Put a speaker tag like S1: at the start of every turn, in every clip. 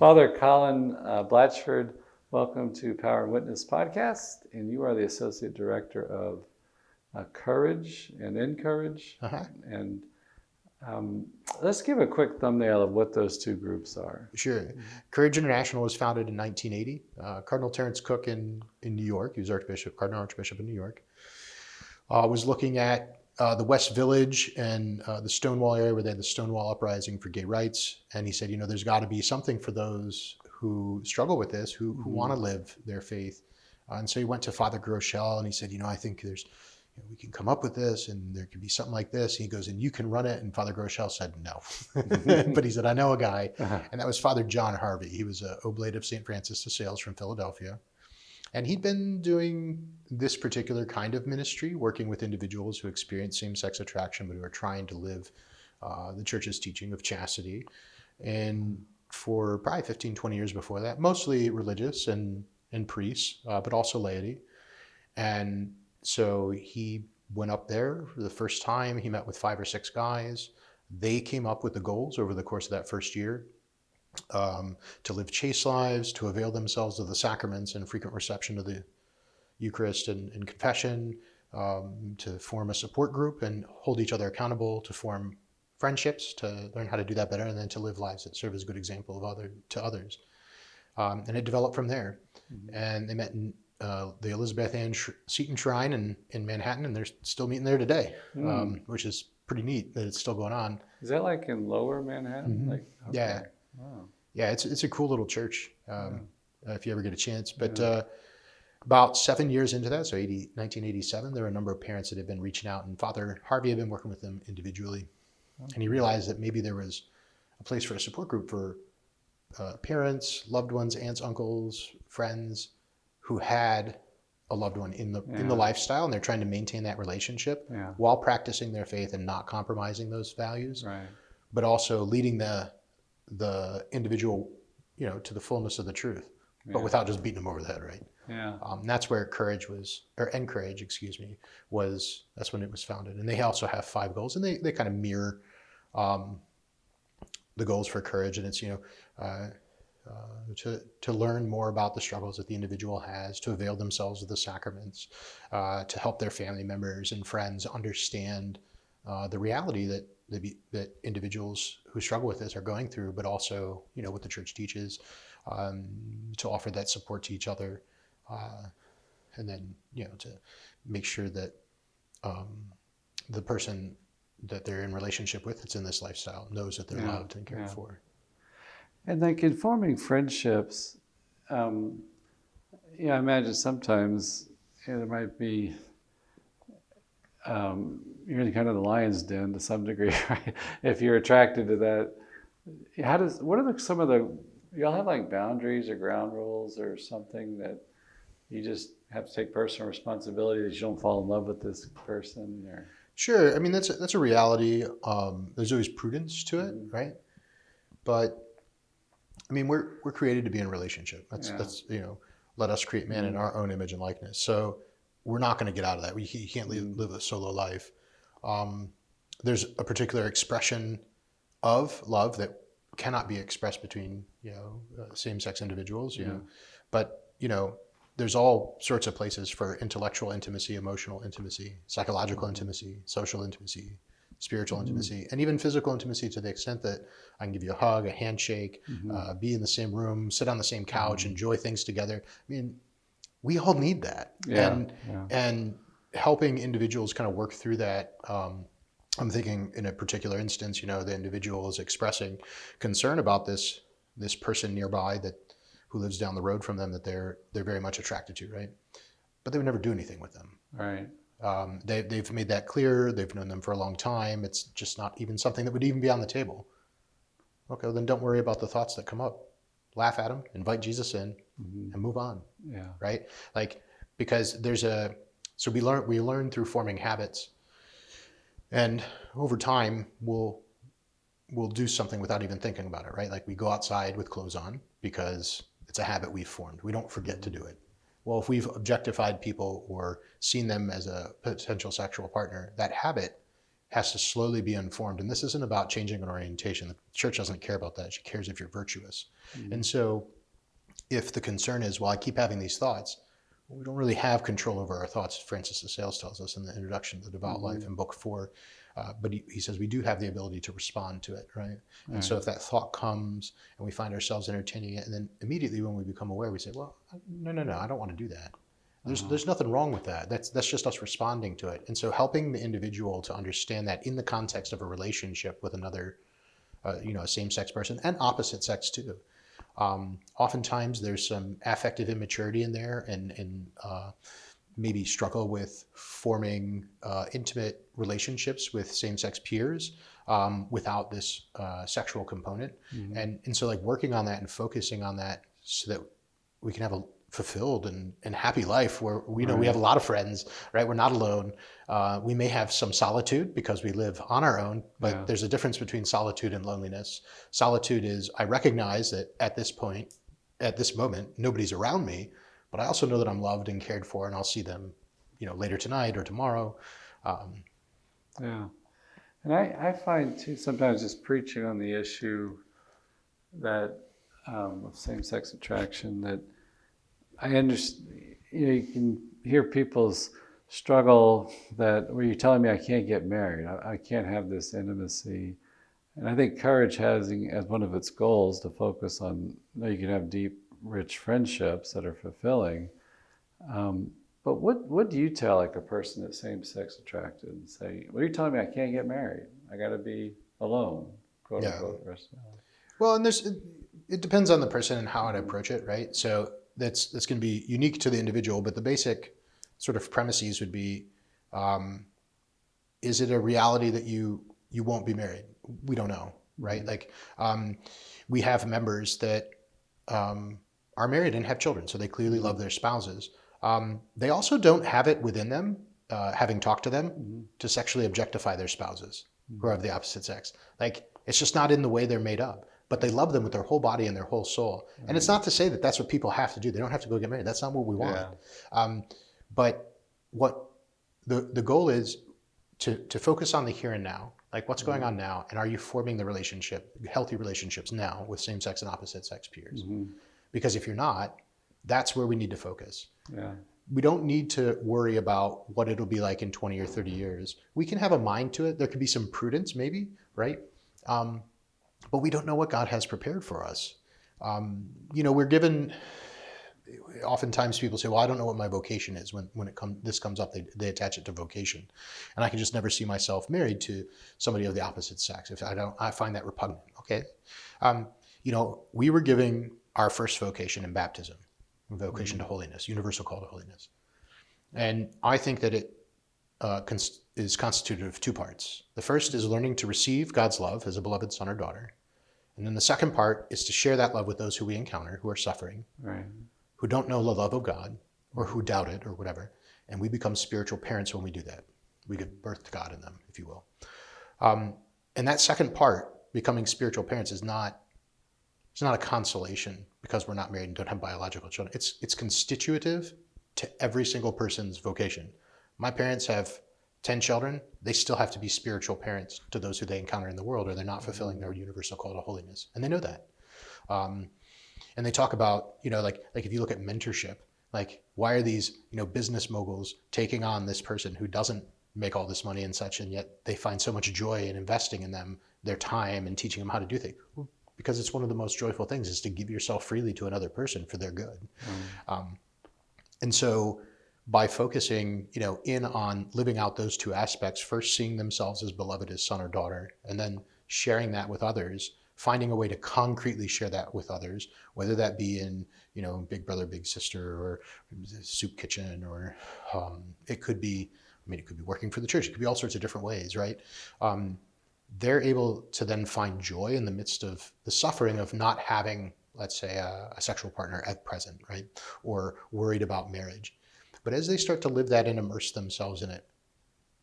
S1: Father Colin Blatchford, welcome to Power and Witness podcast, and you are the Associate Director of Courage and Encourage. And let's give a quick thumbnail of what those two groups are.
S2: Sure. Courage International was founded in 1980. Cardinal Terence Cook in New York, he was Cardinal Archbishop in New York, was looking at the West Village and the Stonewall area where they had the Stonewall Uprising for gay rights. And he said, you know, there's got to be something for those who struggle with this, who want to live their faith. And so he went to Father Groeschel and he said, you know, I think we can come up with this and there could be something like this. And he goes, and you can run it. And Father Groeschel said, no. But he said, I know a guy. And that was Father John Harvey. He was an oblate of St. Francis de Sales from Philadelphia. And he'd been doing this particular kind of ministry, working with individuals who experience same-sex attraction, but who are trying to live the church's teaching of chastity. And for probably 15, 20 years before that, mostly religious and priests, but also laity. And so he went up there for the first time. He met with 5 or 6 guys. They came up with the goals over the course of that first year. To live chaste lives, to avail themselves of the sacraments and frequent reception of the Eucharist and confession, to form a support group and hold each other accountable, to form friendships, to learn how to do that better, and then to live lives that serve as a good example to others. And it developed from there. And they met in the Elizabeth Ann Seton Shrine in Manhattan, and they're still meeting there today, which is pretty neat that it's still going on.
S1: Is that like in Lower Manhattan? Okay.
S2: Yeah.
S1: Wow.
S2: Yeah, it's a cool little church if you ever get a chance. But about 7 years into that, so 1987, there were a number of parents that had been reaching out, and Father Harvey had been working with them individually. And he realized that maybe there was a place for a support group for parents, loved ones, aunts, uncles, friends who had a loved one in the lifestyle, and they're trying to maintain that relationship while practicing their faith and not compromising those values, but also leading the individual, you know, to the fullness of the truth, but without just beating them over the head, right?
S1: Yeah.
S2: That's where Encourage, that's when it was founded. And they also have 5 goals, and they kind of mirror the goals for Courage. And it's, you know, to learn more about the struggles that the individual has, to avail themselves of the sacraments, to help their family members and friends understand the reality that individuals who struggle with this are going through, but also, you know, what the church teaches, to offer that support to each other, and then, you know, to make sure that the person that they're in relationship with that's in this lifestyle knows that they're loved and cared for.
S1: And like in forming friendships, I imagine sometimes there might be you're in kind of the lion's den to some degree, right? If you're attracted to that, some of the, y'all have like boundaries or ground rules or something that you just have to take personal responsibility that you don't fall in love with this person? Or?
S2: Sure. I mean, that's a reality. There's always prudence to it, right? But I mean, we're created to be in a relationship. That's you know, let us create man in our own image and likeness. So we're not going to get out of that. You can't live a solo life. There's a particular expression of love that cannot be expressed between, you know, same-sex individuals, you know, but, you know, there's all sorts of places for intellectual intimacy, emotional intimacy, psychological intimacy, social intimacy, spiritual intimacy, and even physical intimacy, to the extent that I can give you a hug, a handshake, be in the same room, sit on the same couch, enjoy things together. I mean, we all need that. And helping individuals kind of work through that. I'm thinking in a particular instance, you know, the individual is expressing concern about this person nearby who lives down the road from them that they're very much attracted to, right? But they would never do anything with them.
S1: Right.
S2: They've made that clear. They've known them for a long time. It's just not even something that would even be on the table. Okay, well, then don't worry about the thoughts that come up. Laugh at them, invite Jesus in, and move on.
S1: Yeah.
S2: Right? Like, because so we learn through forming habits, and over time we'll do something without even thinking about it, right? Like we go outside with clothes on because it's a habit we've formed. We don't forget to do it. Well, if we've objectified people or seen them as a potential sexual partner, that habit has to slowly be informed. And this isn't about changing an orientation. The church doesn't care about that. She cares if you're virtuous.
S1: Mm-hmm.
S2: And so if the concern is, well, I keep having these thoughts, we don't really have control over our thoughts. Francis de Sales tells us in the introduction to the Devout
S1: Mm-hmm.
S2: Life in book 4. But he says we do have the ability to respond to it, right? And
S1: Right.
S2: so if that thought comes and we find ourselves entertaining it, and then immediately when we become aware, we say, well, no, I don't want to do that. There's nothing wrong with that. That's just us responding to it. And so helping the individual to understand that in the context of a relationship with another, a same-sex person and opposite sex too. Oftentimes there's some affective immaturity in there and maybe struggle with forming intimate relationships with same-sex peers without this sexual component.
S1: Mm-hmm.
S2: And so like working on that and focusing on that so that we can have a fulfilled and happy life where we know we have a lot of friends, right? We're not alone. We may have some solitude because we live on our own, but there's a difference between solitude and loneliness. Solitude is, I recognize that at this point, at this moment, nobody's around me, but I also know that I'm loved and cared for, and I'll see them, later tonight or tomorrow.
S1: Yeah. And I find too, sometimes just preaching on the issue that of same-sex attraction, that I understand, you can hear people's struggle that, where you're telling me I can't get married, I can't have this intimacy. And I think courage has as one of its goals to focus on, you can have deep, rich friendships that are fulfilling. But what do you tell like a person that's same-sex attracted and say, well, you're telling me I can't get married, I got to be alone, quote unquote, rest of my life.
S2: Well, and it depends on the person and how I'd approach it, right? So that's going to be unique to the individual, but the basic sort of premises would be, is it a reality that you won't be married? We don't know, right? Like we have members that are married and have children, so they clearly love their spouses. They also don't have it within them, having talked to them, to sexually objectify their spouses who are of the opposite sex. Like it's just not in the way they're made up. But they love them with their whole body and their whole soul. And it's not to say that that's what people have to do. They don't have to go get married. That's not what we want. But what the goal is to focus on the here and now, like what's going on now, and are you forming the healthy relationships now with same-sex and opposite-sex peers? Because if you're not, that's where we need to focus. We don't need to worry about what it'll be like in 20 or 30 years. We can have a mind to it. There could be some prudence maybe, right? But we don't know what God has prepared for us. We're given, oftentimes people say, well, I don't know what my vocation is. When this comes up, they attach it to vocation. And I can just never see myself married to somebody of the opposite sex. I find that repugnant, okay? We were giving our first vocation in baptism, vocation to holiness, universal call to holiness. And I think that it is constituted of two parts. The first is learning to receive God's love as a beloved son or daughter. And then the second part is to share that love with those who we encounter, who are suffering, who don't know the love of God, or who doubt it, or whatever. And we become spiritual parents when we do that. We give birth to God in them, if you will. And that second part, becoming spiritual parents, it's not a consolation because we're not married and don't have biological children. It's constitutive to every single person's vocation. My parents have 10 children, they still have to be spiritual parents to those who they encounter in the world, or they're not fulfilling their universal call to holiness. And they know that. And they talk about, like if you look at mentorship, like why are these, business moguls taking on this person who doesn't make all this money and such, and yet they find so much joy in investing in them, their time, and teaching them how to do things? Well, because it's one of the most joyful things is to give yourself freely to another person for their good. And so by focusing, in on living out those two aspects, first seeing themselves as beloved as son or daughter, and then sharing that with others, finding a way to concretely share that with others, whether that be in, Big Brother, Big Sister, or soup kitchen, or it could be working for the church. It could be all sorts of different ways, right? They're able to then find joy in the midst of the suffering of not having, let's say, a sexual partner at present, right? Or worried about marriage. But as they start to live that and immerse themselves in it,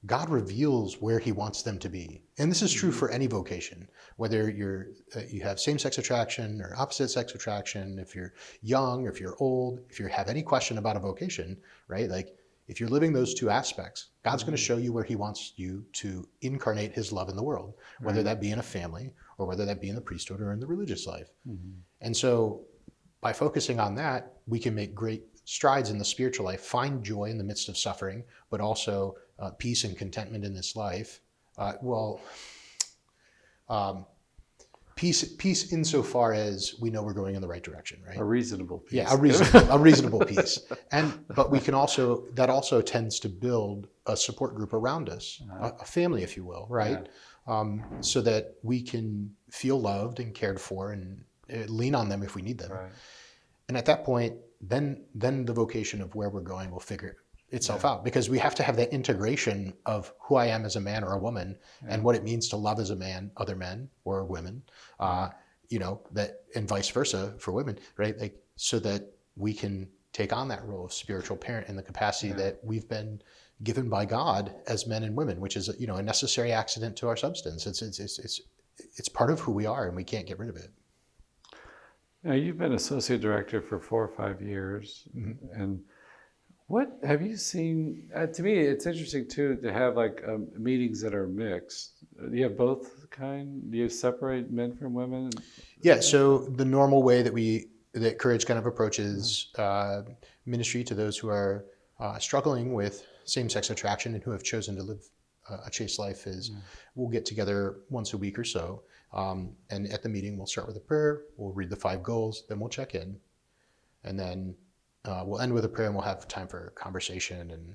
S2: God reveals where he wants them to be. And this is true for any vocation, whether you have same-sex attraction or opposite-sex attraction, if you're young, if you're old, if you have any question about a vocation, right? Like if you're living those two aspects, God's going to show you where he wants you to incarnate his love in the world, whether
S1: Right.
S2: that be in a family or whether that be in the priesthood or in the religious life.
S1: Mm-hmm.
S2: And so by focusing on that, we can make great strides in the spiritual life, find joy in the midst of suffering, but also peace and contentment in this life. Peace insofar as we know we're going in the right direction, right?
S1: A reasonable piece.
S2: Yeah, a reasonable peace. But we can also, that also tends to build a support group around us, a family, if you will, right?
S1: Yeah.
S2: So that we can feel loved and cared for and lean on them if we need them.
S1: Right.
S2: And at that point, then the vocation of where we're going will figure itself out, because we have to have that integration of who I am as a man or a woman and what it means to love as a man other men or women, that, and vice versa for women, right? Like, so that we can take on that role of spiritual parent in the capacity that we've been given by God as men and women, which is a necessary accident to our substance. It's part of who we are, and we can't get rid of it.
S1: Now, you've been associate director for 4 or 5 years, and what have you seen? To me, it's interesting too to have like meetings that are mixed. Do you have both kind? Do you separate men from women?
S2: Yeah. So the normal way that Courage kind of approaches ministry to those who are struggling with same-sex attraction and who have chosen to live a chaste life is we'll get together once a week or so, and at the meeting we'll start with a prayer. We'll read the 5 goals, then we'll check in, and then we'll end with a prayer, and we'll have time for conversation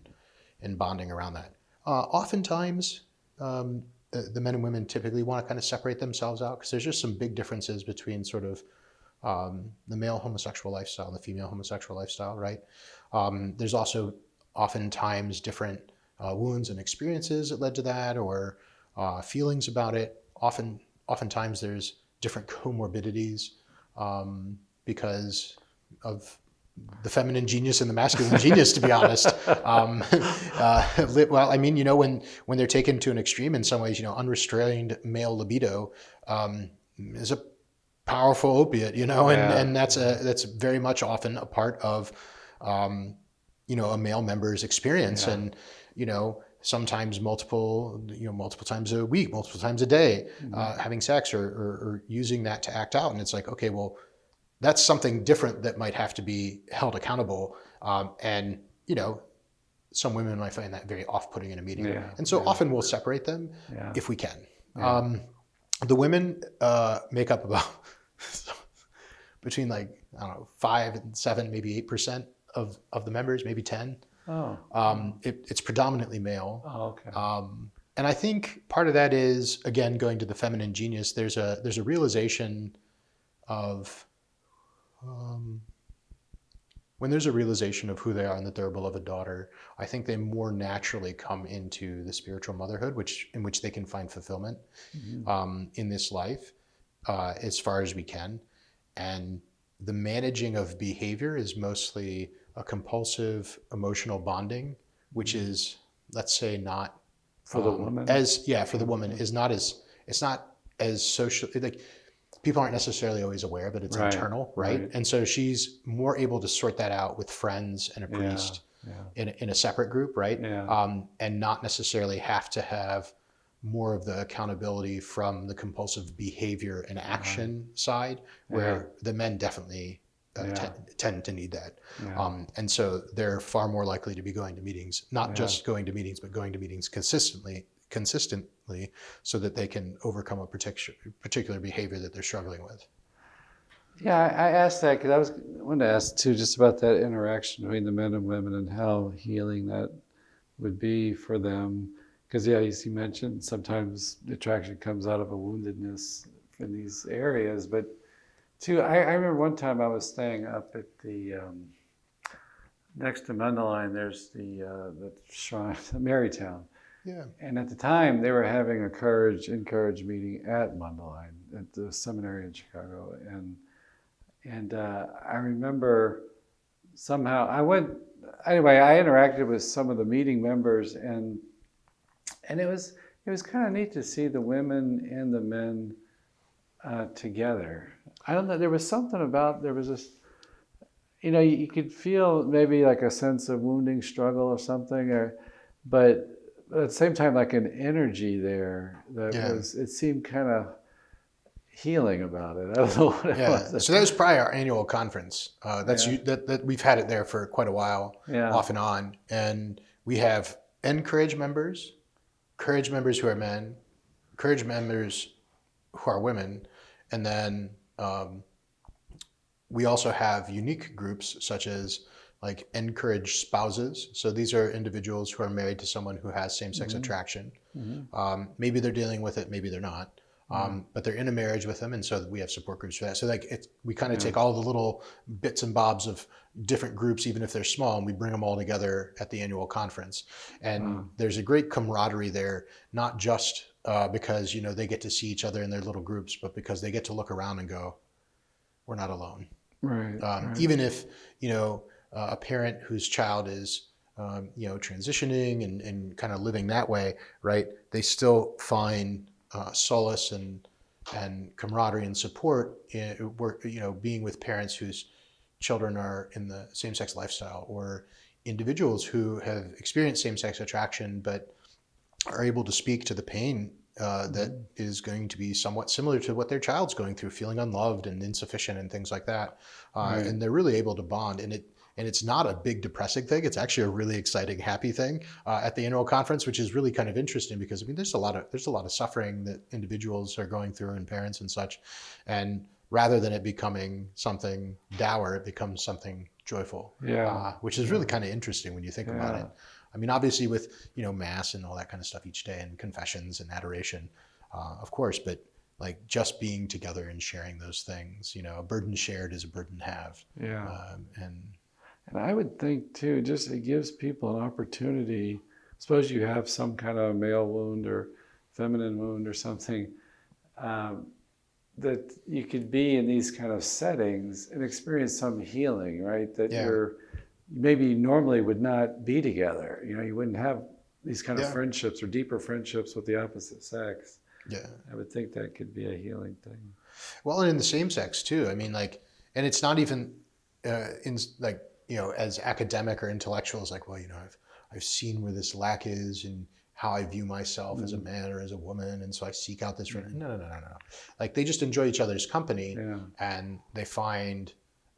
S2: and bonding around that. Oftentimes, the men and women typically want to kind of separate themselves out, because there's just some big differences between sort of the male homosexual lifestyle and the female homosexual lifestyle, right? There's also oftentimes different wounds and experiences that led to that, or feelings about it. Oftentimes there's different comorbidities because of the feminine genius and the masculine genius, to be honest. Well, I mean, when they're taken to an extreme in some ways, unrestrained male libido is a powerful opiate, and that's very much often a part of, a male member's experience. And, sometimes multiple times a week, multiple times a day, having sex or using that to act out. And it's like, okay, well, that's something different that might have to be held accountable. And, some women might find that very off-putting in a meeting. And so often we'll separate them if we can. The women make up about between 5 and 7, maybe 8% of the members, maybe 10.
S1: Oh.
S2: It's predominantly male.
S1: Oh, okay.
S2: And I think part of that is, again, going to the feminine genius, there's a realization of, when there's a realization of who they are and that they're a beloved daughter, I think they more naturally come into the spiritual motherhood, in which they can find fulfillment in this life as far as we can. And the managing of behavior is mostly a compulsive emotional bonding, which is, let's say, not
S1: for the woman.
S2: For the woman is not as, it's not as social, like people aren't necessarily always aware, but it's internal, right? And so she's more able to sort that out with friends and a priest in a separate group, right? And not necessarily have to have more of the accountability from the compulsive behavior and action side, where the men definitely tend to need that. And so they're far more likely to be going to meetings, not just going to meetings, but going to meetings consistently, so that they can overcome a particular behavior that they're struggling with.
S1: Yeah, I asked that because I wanted to ask too, just about that interaction between the men and women and how healing that would be for them. Because as you mentioned, sometimes attraction comes out of a woundedness in these areas. But too, I remember one time I was staying up at the next to Mundelein. There's the shrine, Marytown.
S2: Yeah.
S1: And at the time, they were having a Encourage meeting at Mundelein at the seminary in Chicago, and I remember somehow I interacted with some of the meeting members, and it was kind of neat to see the women and the men together. I don't know. There was something about, there was this, you could feel maybe like a sense of wounding, struggle, or something, but at the same time, like an energy there that
S2: Yeah.
S1: it seemed kind of healing about it. I don't know what it
S2: Yeah.
S1: was.
S2: So that was probably our annual conference.
S1: Yeah,
S2: That we've had it there for quite a while,
S1: yeah,
S2: off and on. And we have encourage members, courage members who are men, courage members who are women, and then we also have unique groups such as like encourage spouses. So these are individuals who are married to someone who has same-sex
S1: hmm
S2: attraction.
S1: hmm
S2: Maybe they're dealing with it, maybe they're not.
S1: yeah,
S2: But they're in a marriage with them, and so we have support groups for that. So we kind of
S1: yeah,
S2: take all the little bits and bobs of different groups, even if they're small, and we bring them all together at the annual conference. And
S1: wow,
S2: there's a great camaraderie there, not just because they get to see each other in their little groups, but because they get to look around and go, "We're not alone."
S1: right, right,
S2: Even if a parent whose child is transitioning and kind of living that way, right? They still find solace and camaraderie and support in work, being with parents whose children are in the same-sex lifestyle, or individuals who have experienced same-sex attraction but are able to speak to the pain that
S1: hmm
S2: is going to be somewhat similar to what their child's going through, feeling unloved and insufficient and things like that.
S1: right,
S2: And they're really able to bond. And it's not a big depressing thing. It's actually a really exciting, happy thing at the annual conference, which is really kind of interesting because there's a lot of suffering that individuals are going through, and parents and such. And rather than it becoming something dour, it becomes something joyful,
S1: yeah,
S2: which is really
S1: yeah,
S2: kind of interesting when you think about
S1: yeah,
S2: it. I mean, obviously with mass and all that kind of stuff each day, and confessions and adoration, of course, but like just being together and sharing those things, a burden shared is a burden halved.
S1: yeah.
S2: And
S1: And I would think too, just it gives people an opportunity. Suppose you have some kind of male wound or feminine wound or something, um, that you could be in these kind of settings and experience some healing, right? That
S2: yeah,
S1: you're maybe normally would not be together. You wouldn't have these kind of
S2: yeah,
S1: friendships or deeper friendships with the opposite sex.
S2: yeah.
S1: I would think that could be a healing thing.
S2: Well, and in the same sex too. I mean, like, and it's not even in like as academic or intellectual as like, well, I've seen where this lack is and how I view myself as a
S1: Mm,
S2: man or as a woman, and so I seek out this.
S1: mm,
S2: No, no, no, no, no. Like they just enjoy each other's company,
S1: yeah,
S2: and they find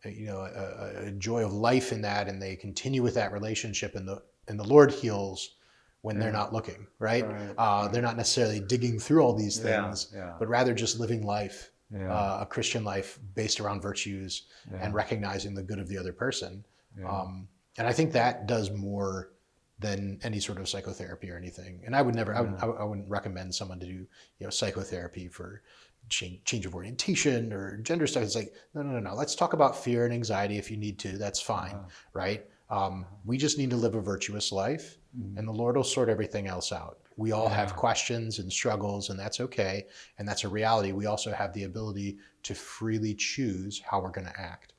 S2: a joy of life in that, and they continue with that relationship, and the Lord heals when they're
S1: yeah,
S2: not looking, right?
S1: right,
S2: They're
S1: right.
S2: not necessarily digging through all these
S1: Yeah,
S2: things,
S1: yeah,
S2: but rather just living life,
S1: yeah,
S2: a Christian life based around virtues
S1: yeah,
S2: and recognizing the good of the other person.
S1: yeah,
S2: Um, and I think that does more than any sort of psychotherapy or anything. And I would never,
S1: yeah,
S2: I wouldn't recommend someone to do, psychotherapy for change of orientation or gender stuff. It's like, no, no, no, no. Let's talk about fear and anxiety if you need to. That's fine,
S1: uh-huh,
S2: right?
S1: uh-huh.
S2: We just need to live a virtuous life,
S1: Mm,
S2: and the Lord will sort everything else out. We all have
S1: yeah,
S2: questions and struggles, and that's okay. And that's a reality. We also have the ability to freely choose how we're going to act.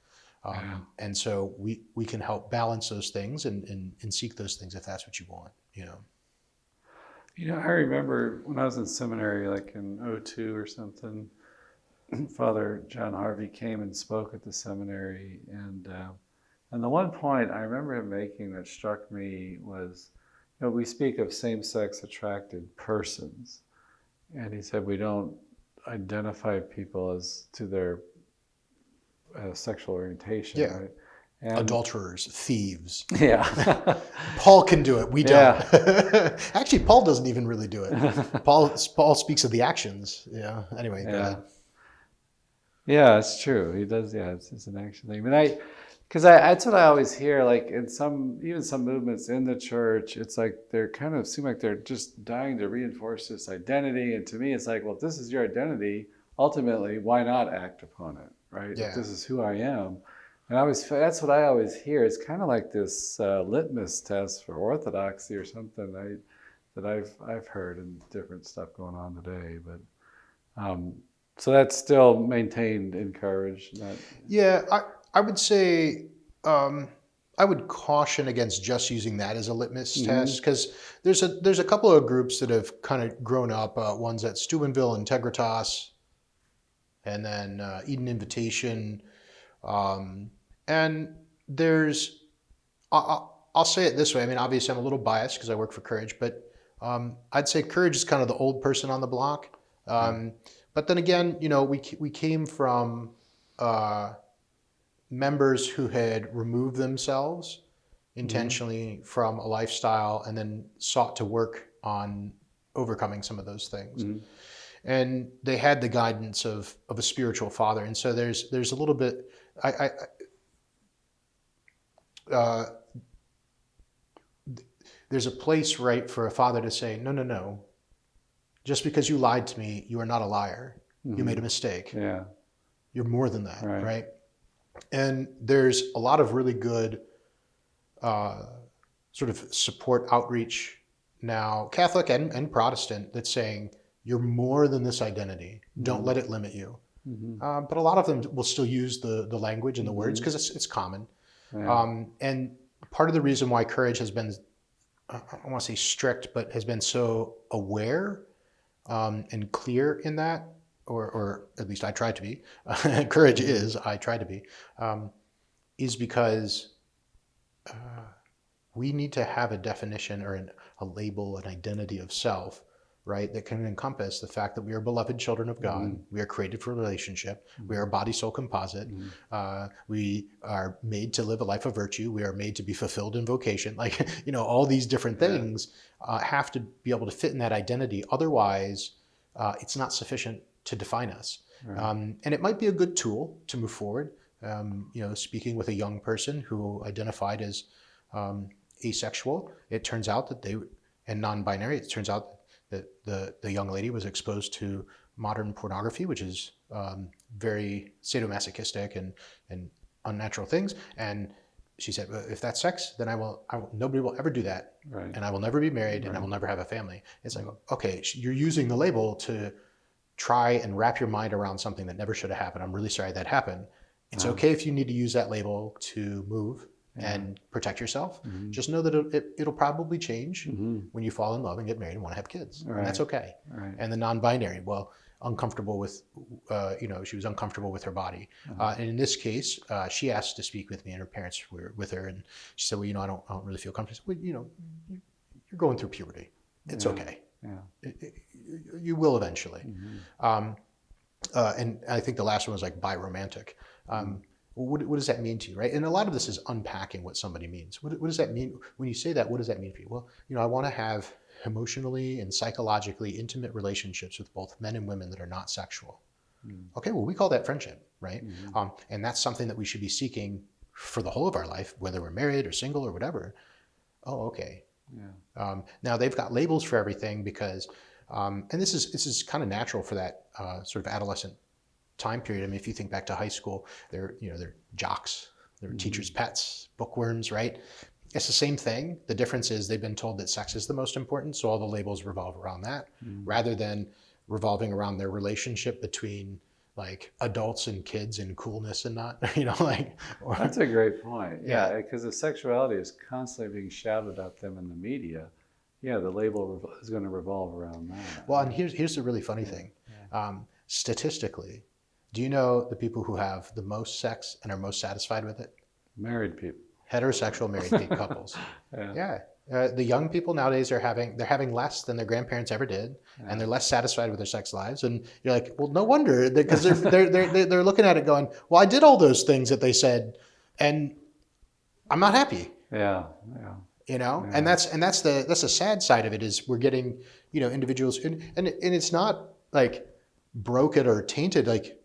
S1: yeah.
S2: And so we can help balance those things and seek those things if that's what you want.
S1: I remember when I was in seminary, like in '02 or something, Father John Harvey came and spoke at the seminary, and the one point I remember him making that struck me was, we speak of same-sex attracted persons, and he said we don't identify people as to their sexual orientation,
S2: Yeah.
S1: right? And
S2: Adulterers, thieves.
S1: yeah,
S2: Paul can do it. We don't.
S1: yeah,
S2: Actually, Paul doesn't even really do it. Paul speaks of the actions. Yeah. Anyway, go
S1: yeah.
S2: ahead.
S1: Yeah, it's true. He does. Yeah, it's an action thing. Because that's what I always hear. Like in even some movements in the church, it's like they're kind of seem like they're just dying to reinforce this identity. And to me, it's like, well, if this is your identity, ultimately, why not act upon it, right? If
S2: Yeah.
S1: this is who I am, and that's what I always hear. It's kind of like this litmus test for orthodoxy or something. That I've heard in different stuff going on today, but. Um, so that's still maintained, encouraged. Not,
S2: Yeah. I would say um, I would caution against just using that as a litmus
S1: mm-hmm,
S2: test because there's a couple of groups that have kind of grown up. One's at Steubenville, Integritas, and then Eden Invitation. Um, and I'll say it this way. I mean, obviously, I'm a little biased because I work for Courage, but I'd say Courage is kind of the old person on the block. But then again, we came from members who had removed themselves intentionally from a lifestyle and then sought to work on overcoming some of those things. And they had the guidance of a spiritual father. And so there's a little bit, there's a place, right, for a father to say, no, just because you lied to me, you are not a liar. You made a mistake.
S1: Yeah.
S2: You're more than that, right? And there's a lot of really good sort of support outreach now, Catholic and Protestant, that's saying, you're more than this identity. Don't let it limit you. But a lot of them will still use the language and the words because it's common. And part of the reason why Courage has been, I don't want to say strict, but has been so aware and clear in that, or at least I try to be, Courage I try to be, is because we need to have a definition or a label, an identity of self, right, that can encompass the fact that we are beloved children of God. We are created for relationship. We are a body-soul composite. We are made to live a life of virtue. We are made to be fulfilled in vocation. Like, all these different things have to be able to fit in that identity. Otherwise, it's not sufficient to define us. And it might be a good tool to move forward. Speaking with a young person who identified as asexual, it turns out that and non-binary, it turns out that the young lady was exposed to modern pornography, which is very sadomasochistic and unnatural things. And she said, well, if that's sex, then nobody will ever do that. And I will never be married and I will never have a family. It's like, okay, you're using the label to try and wrap your mind around something that never should have happened. I'm really sorry that happened. It's okay if you need to use that label to move and protect yourself. Just know that it'll probably change when you fall in love and get married and want to have kids. And that's okay. And the non-binary, well, uncomfortable with, she was uncomfortable with her body. And in this case, she asked to speak with me, and her parents were with her. And she said, well, I don't really feel comfortable. Well, you're going through puberty. It's okay. You will eventually. And I think the last one was like biromantic. What does that mean to you, right? And a lot of this is unpacking what somebody means. What does that mean? When you say that, what does that mean for you? Well, I want to have emotionally and psychologically intimate relationships with both men and women that are not sexual. Okay, well, we call that friendship, right? And that's something that we should be seeking for the whole of our life, whether we're married or single or whatever. Oh, okay. Now they've got labels for everything because, and this is kind of natural for that sort of adolescent time period. I mean, if you think back to high school, they're jocks, they're teachers' pets, bookworms, right? It's the same thing. The difference is they've been told that sex is the most important, so all the labels revolve around that, rather than revolving around their relationship between like adults and kids and coolness and not, That's
S1: a great point. Yeah, because the sexuality is constantly being shouted at them in the media. Yeah, the label is going to revolve around that.
S2: Well, and here's the really funny thing. Statistically, do you know the people who have the most sex and are most satisfied with it?
S1: Married people.
S2: Heterosexual married couples. The young people nowadays they're having less than their grandparents ever did, and they're less satisfied with their sex lives. And you're like, well, no wonder, because they're looking at it going, well, I did all those things that they said, and I'm not happy. And that's the sad side of it is we're getting individuals and it's not like broken or tainted, like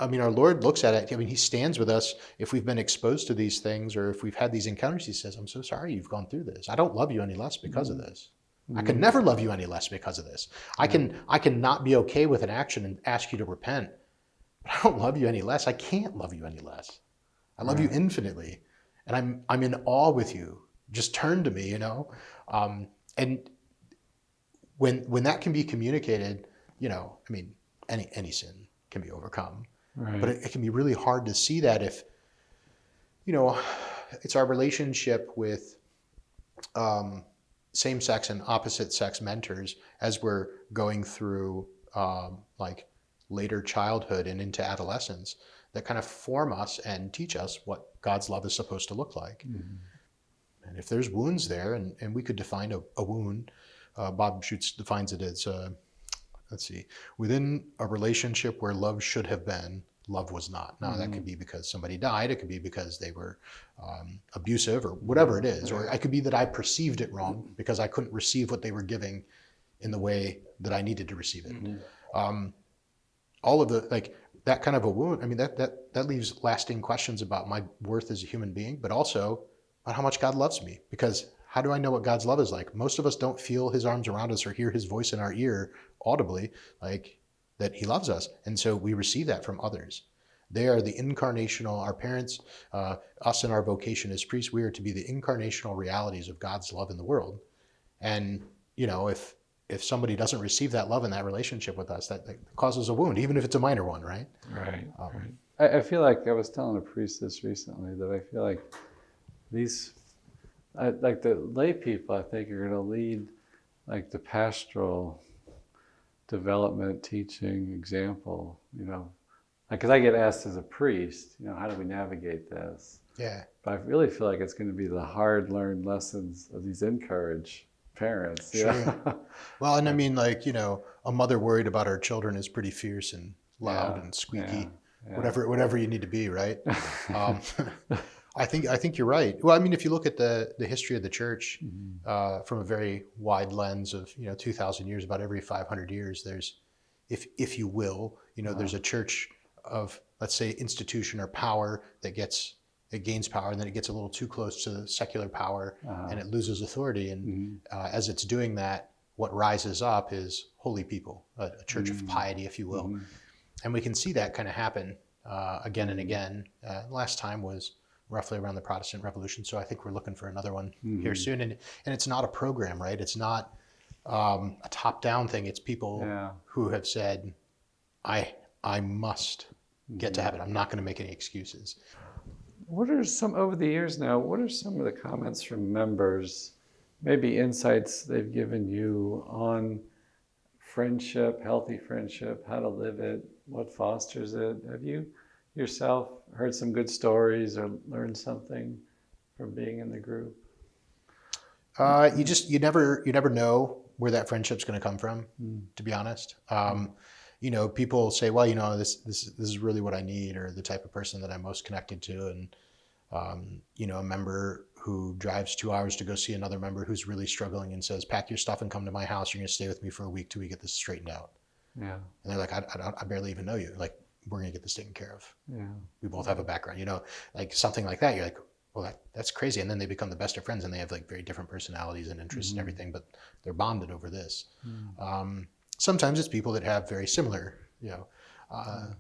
S2: our Lord looks at it. I mean, he stands with us if we've been exposed to these things or if we've had these encounters. He says, I'm so sorry you've gone through this. I don't love you any less because of this. I can never love you any less because of this. I can not be okay with an action and ask you to repent, but I don't love you any less. I can't love you any less. I love you infinitely, and I'm in awe with you. Just turn to me, and when that can be communicated, any sin can be overcome. But it can be really hard to see that if, it's our relationship with same-sex and opposite-sex mentors as we're going through like later childhood and into adolescence, that kind of form us and teach us what God's love is supposed to look like. And if there's wounds there, and we could define a wound, Bob Schutz defines it as, let's see, within a relationship where love should have been, love was not. Now, that could be because somebody died. It could be because they were abusive or whatever it is. Or it could be that I perceived it wrong because I couldn't receive what they were giving in the way that I needed to receive it. All of the, like, that kind of a wound, I mean, that leaves lasting questions about my worth as a human being, but also about how much God loves me. Because how do I know what God's love is like? Most of us don't feel his arms around us or hear his voice in our ear audibly, like that he loves us. And so we receive that from others. They are the incarnational, our parents, us in our vocation as priests, we are to be the incarnational realities of God's love in the world. And, you know, if somebody doesn't receive that love in that relationship with us, that causes a wound, even if it's a minor one, right?
S1: Right. I feel like I was telling a priest this recently that I feel like like the lay people, I think, are going to lead like the pastoral development teaching example, you know, because I get asked as a priest, you know, how do we navigate this?
S2: Yeah.
S1: But I really feel like it's going to be the hard learned lessons of these encourage parents.
S2: Sure.
S1: Know?
S2: Well, and I mean, like, you know, a mother worried about her children is pretty fierce and loud and squeaky, whatever you need to be, right? I think you're right. Well, I mean, if you look at the history of the church from a very wide lens of, you know, 2,000 years, about every 500 years, there's, if you will, you know, there's a church of, let's say, institution or power that gains power, and then it gets a little too close to the secular power and it loses authority. And as it's doing that, what rises up is holy people, a church of piety, if you will. And we can see that kind of happen again and again. Last time was roughly around the Protestant Revolution, so I think we're looking for another one here soon. And it's not a program, right? It's not a top-down thing. It's people who have said, I must get to heaven. I'm not going to make any excuses.
S1: What are some, over the years now, what are some of the comments from members, maybe insights they've given you on friendship, healthy friendship, how to live it, what fosters it? Have you yourself heard some good stories or learned something from being in the group?
S2: You never know where that friendship's going to come from, to be honest. You know, people say, well, you know, this is really what I need, or the type of person that I'm most connected to. And, you know, a member who drives 2 hours to go see another member who's really struggling and says, pack your stuff and come to my house. You're going to stay with me for a week till we get this straightened out. Yeah. And they're like, I barely even know you. Like, we're going to get this taken care of. Yeah. We both have a background, you know, like something like that. You're like, well, that's crazy. And then they become the best of friends, and they have like very different personalities and interests and everything, but they're bonded over this. Sometimes it's people that have very similar, you know,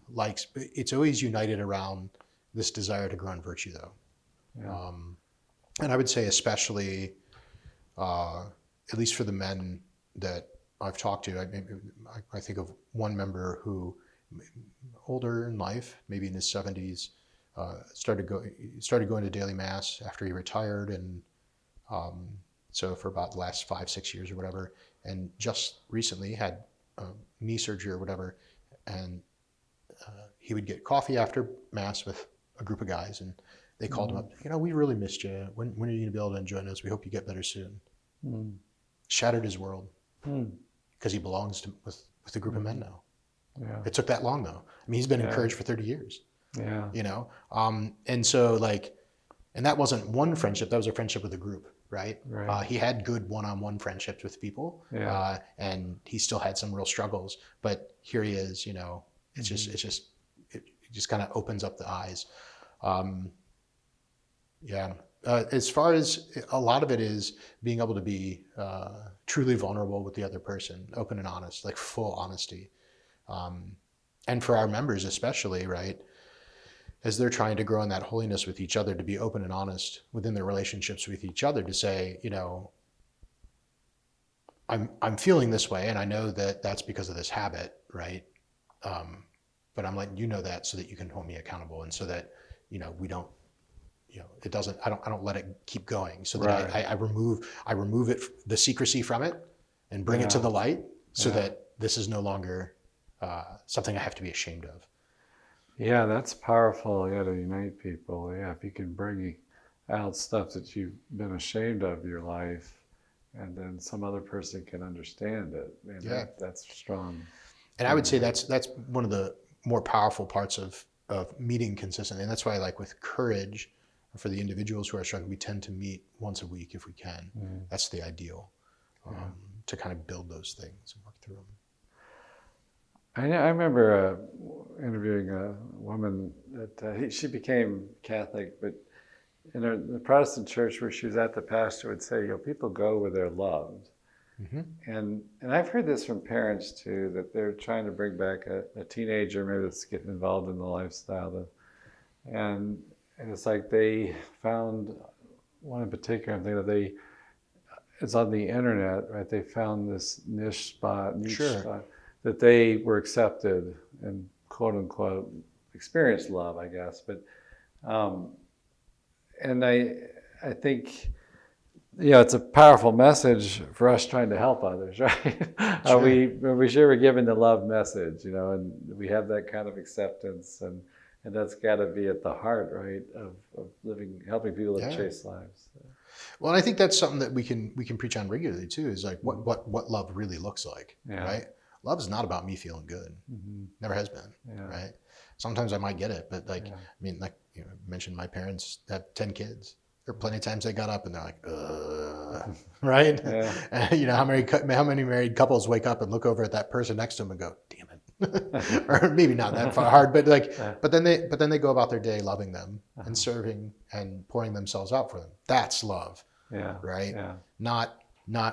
S2: likes. But it's always united around this desire to grow in virtue, though. Yeah. And I would say, especially, at least for the men that I've talked to, I think of one member who, older in life, maybe in his 70s, started going to daily mass after he retired, and so for about the last 5-6 years or whatever, and just recently had knee surgery or whatever, and he would get coffee after mass with a group of guys, and they called him up, you know, we really missed you. When are you going to be able to join us? We hope you get better soon. Shattered his world because he belongs with a group of men now. Yeah. It took that long, though. I mean, he's been encouraged for 30 years. Yeah. You know, and so like, and that wasn't one friendship. That was a friendship with a group, right? He had good one-on-one friendships with people, and he still had some real struggles. But here he is. You know, it just kind of opens up the eyes. As far as a lot of it is being able to be truly vulnerable with the other person, open and honest, like full honesty. And for our members especially, right, as they're trying to grow in that holiness with each other, to be open and honest within their relationships with each other, to say, you know, I'm feeling this way, and I know that that's because of this habit, right? But I'm letting you know that so that you can hold me accountable, and so that, you know, we don't, you know, it doesn't, I don't let it keep going, so that I remove it, the secrecy from it, and bring it to the light, so that this is no longer something I have to be ashamed of.
S1: Yeah, that's powerful. Yeah, to unite people. Yeah, if you can bring out stuff that you've been ashamed of your life, and then some other person can understand it. Man,
S2: Yeah.
S1: that's strong.
S2: And I would say that's one of the more powerful parts of meeting consistently. And that's why, like with courage, for the individuals who are struggling, we tend to meet once a week if we can.
S1: Mm.
S2: That's the ideal,
S1: Yeah.
S2: to kind of build those things and work through them.
S1: I remember interviewing a woman that she became Catholic, but in the Protestant church where she was at, the pastor would say, people go where they're loved.
S2: Mm-hmm.
S1: And I've heard this from parents too, that they're trying to bring back a teenager maybe that's getting involved in the lifestyle. And it's like they found one in particular, I'm thinking of it's on the internet, right? They found this niche spot that they were accepted and quote unquote experienced love, I guess. But and I think it's a powerful message for us trying to help others, right?
S2: Sure.
S1: We sure we're giving the love message, and we have that kind of acceptance, and that's got to be at the heart, right, of helping people live chaste lives.
S2: Well, and I think that's something that we can preach on regularly too. Is like what love really looks like, right? Love is not about me feeling good. Mm-hmm. Never has been, right? Sometimes I might get it, but I mean, like I mentioned, my parents have 10 kids. There are plenty of times they got up and they're like, right? Yeah. And, how many married couples wake up and look over at that person next to them and go, damn it. Or maybe not that far hard, but but then they go about their day loving them and serving and pouring themselves out for them. That's love. Yeah. Right. Yeah. Not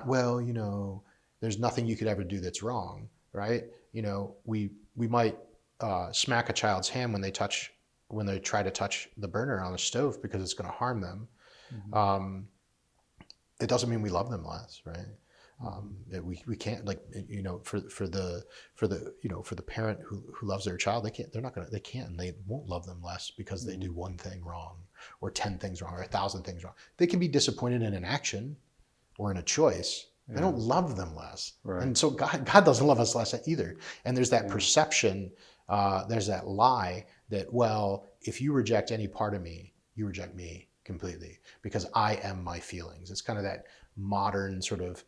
S2: well, there's nothing you could ever do that's wrong. Right. We might smack a child's hand when they try to touch the burner on the stove because it's going to harm them. Mm-hmm. It doesn't mean we love them less, right? We can't, like, for the parent who loves their child, they can't and they won't love them less because they do one thing wrong or 10 things wrong or 1,000 things wrong. They can be disappointed in an action or in a choice. They don't love them less. Right. And so God doesn't love us less either. And there's that perception, there's that lie that, well, if you reject any part of me, you reject me completely because I am my feelings. It's kind of that modern sort of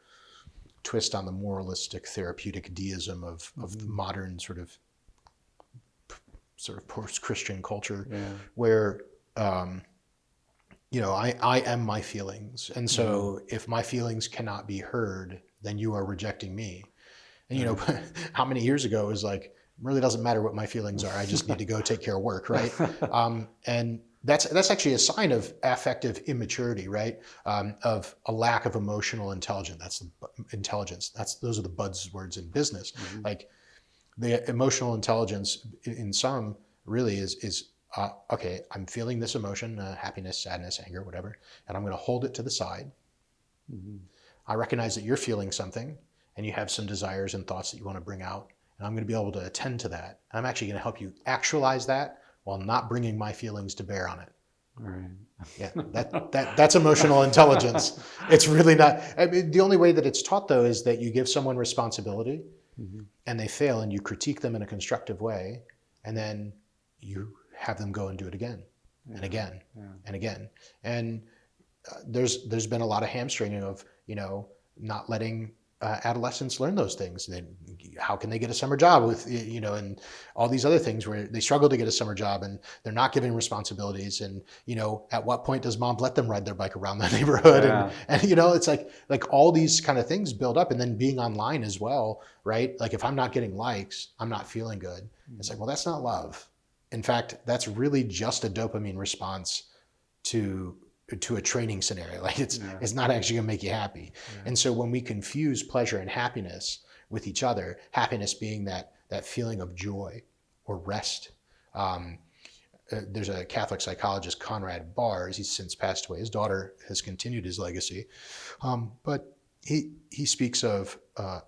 S2: twist on the moralistic therapeutic deism of the modern sort of post-Christian culture, where I am my feelings, and so if my feelings cannot be heard, then you are rejecting me. And how many years ago it was like, really doesn't matter what my feelings are, I just need to go take care of work, right? And that's actually a sign of affective immaturity, right? Of a lack of emotional intelligence. That's intelligence. Those are the buzzwords in business. Mm-hmm. Like the emotional intelligence in some really is okay, I'm feeling this emotion, happiness, sadness, anger, whatever, and I'm going to hold it to the side. Mm-hmm. I recognize that you're feeling something and you have some desires and thoughts that you want to bring out, and I'm going to be able to attend to that. I'm actually going to help you actualize that while not bringing my feelings to bear on it. Right. Yeah, that's emotional intelligence. It's really not. I mean, the only way that it's taught, though, is that you give someone responsibility, and they fail, and you critique them in a constructive way, and then you have them go and do it again, and again, and again. And there's been a lot of hamstringing of not letting adolescents learn those things. And how can they get a summer job with, and all these other things where they struggle to get a summer job and they're not given responsibilities. And, at what point does mom let them ride their bike around the neighborhood? Yeah. And it's like all these kind of things build up, and then being online as well, right? Like if I'm not getting likes, I'm not feeling good. Mm-hmm. It's like, well, that's not love. In fact, that's really just a dopamine response to a training scenario. Like it's not actually gonna make you happy. Yeah. And so when we confuse pleasure and happiness with each other, happiness being that feeling of joy or rest. There's a Catholic psychologist, Conrad Bars, he's since passed away. His daughter has continued his legacy. But he speaks of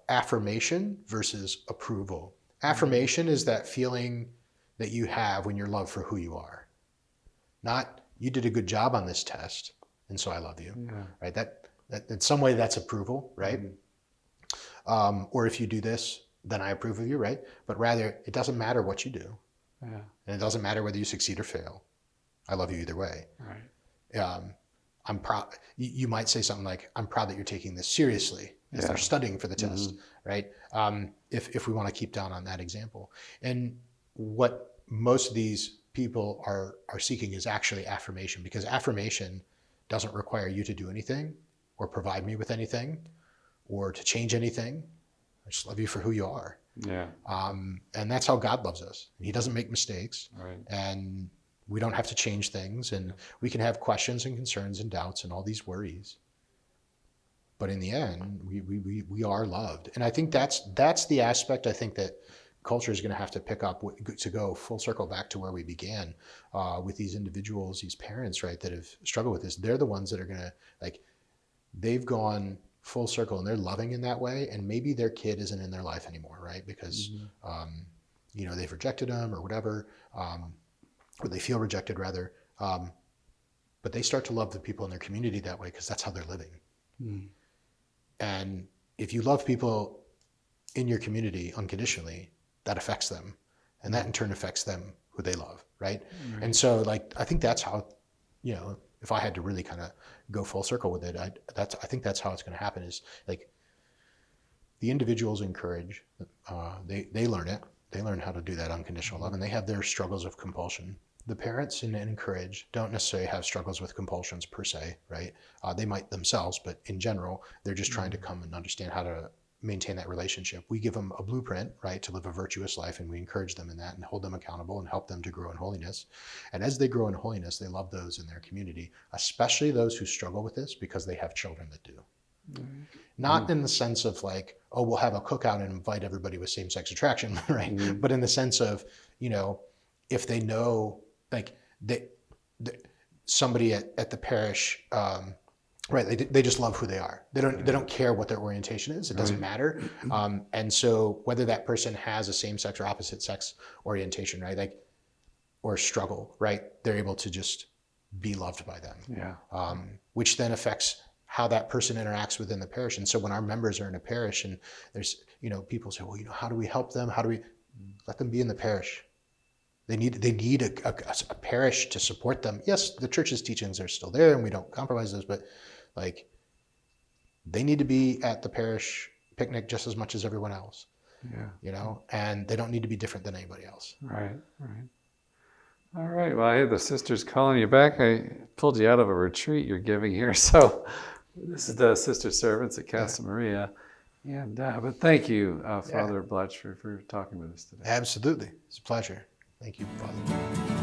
S2: affirmation versus approval. Affirmation is that feeling that you have when you're loved for who you are. Not, you did a good job on this test, and so I love you, right? That in some way that's approval, right? Mm-hmm. Or if you do this, then I approve of you, right? But rather, it doesn't matter what you do.
S1: Yeah.
S2: And it doesn't matter whether you succeed or fail. I love you either way.
S1: Right.
S2: I'm proud. You might say something like, I'm proud that you're taking this seriously as they're studying for the test, right? If we want to keep down on that example. And what most of these people are seeking is actually affirmation, because affirmation doesn't require you to do anything or provide me with anything or to change anything. I just love you for who you are.
S1: Yeah.
S2: And that's how God loves us. He doesn't make mistakes.
S1: Right.
S2: And we don't have to change things. And we can have questions and concerns and doubts and all these worries. But in the end, we are loved. And I think that's the aspect I think that culture is going to have to pick up to go full circle back to where we began with these individuals, these parents, right, that have struggled with this. They're the ones that are going to, like, they've gone full circle and they're loving in that way. And maybe their kid isn't in their life anymore, right? Because, you know, they've rejected them or whatever, or they feel rejected rather. But they start to love the people in their community that way because that's how they're living. And if you love people in your community unconditionally, that affects them. And that in turn affects them who they love, right? And so, like, I think that's how, you know, if I had to really kind of go full circle with it, I think that's how it's going to happen is, like, the individuals encourage, they learn it. They learn how to do that unconditional love, and they have their struggles of compulsion. The parents and encourage don't necessarily have struggles with compulsions per se, right? They might themselves, but in general, they're just trying to come and understand how to maintain that relationship. We give them a blueprint, right, to live a virtuous life, and we encourage them in that and hold them accountable and help them to grow in holiness. And as they grow in holiness, they love those in their community, especially those who struggle with this because they have children that do. Not in the sense of like, oh, we'll have a cookout and invite everybody with same-sex attraction, right? But in the sense of, you know, if they know, like, somebody at the parish, right? They just love who they are. They don't care what their orientation is. It doesn't matter. And so whether that person has a same-sex or opposite-sex orientation, right? Like, or struggle, right? They're able to just be loved by them.
S1: Yeah.
S2: Which then affects how that person interacts within the parish. And so when our members are in a parish and there's, you know, people say, well, you know, how do we help them? How do we let them be in the parish? They need a parish to support them. Yes, the church's teachings are still there and we don't compromise those, but like, they need to be at the parish picnic just as much as everyone else.
S1: Yeah.
S2: You know, and they don't need to be different than anybody else.
S1: Right. All right. Well, I hear the sisters calling you back. I pulled you out of a retreat you're giving here. So this is the sister servants at Casa Maria. And but thank you, Father Blatchford, for talking with us today.
S2: Absolutely. It's a pleasure. Thank you, Father.